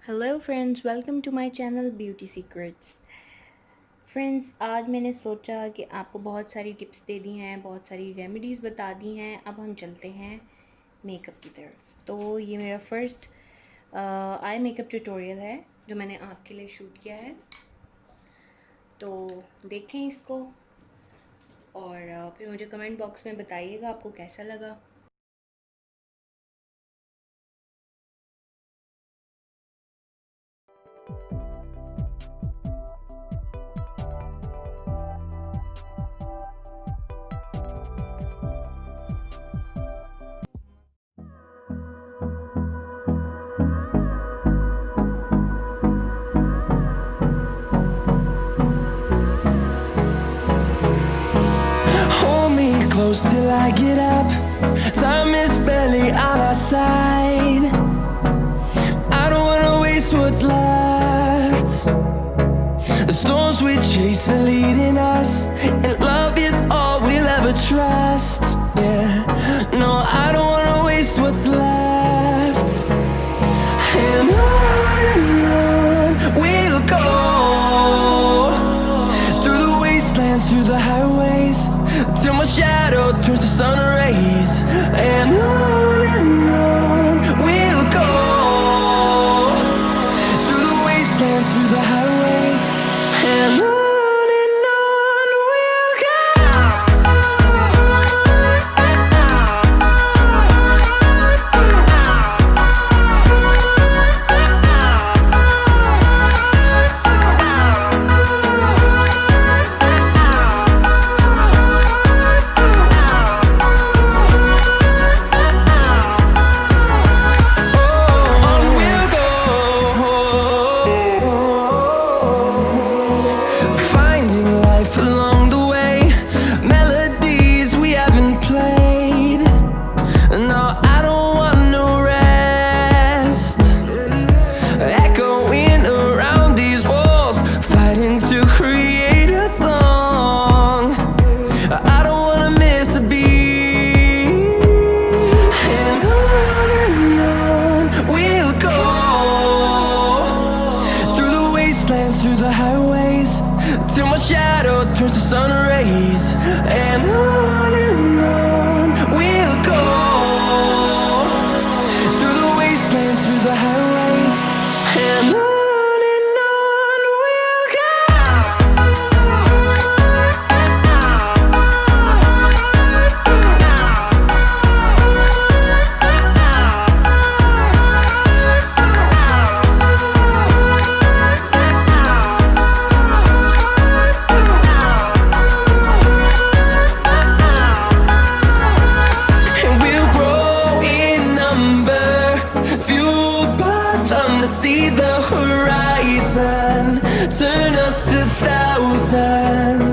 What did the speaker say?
Hello friends, welcome to my channel beauty secrets. Friends, आज मैंने सोचा कि आपको बहुत सारी टिप्स दे दी हैं, बहुत सारी रेमेडीज़ बता दी हैं। अब हम चलते हैं मेकअप की तरफ। तो ये मेरा फर्स्ट आई मेकअप ट्यूटोरियल है जो मैंने आपके लिए शूट किया है। तो देखें इसको और फिर मुझे कमेंट बॉक्स में बताइएगा आपको कैसा लगा। Hold me close till I get up. Time is barely on our side. I don't wanna waste what's left. The storms we chase are leading us, and love is all we'll ever trust. Yeah, no, I don't wanna waste what's left. And on we'll go, through the wastelands, through the highways, till my shadow turns to sun rays. And on we'll go, through the wastelands, through the highways, and on we'll go. Through the highways, till my shadow turns to sun rays. And on we'll go, through the wastelands, through the highways, and on we'll go. See the horizon, turn us to thousands.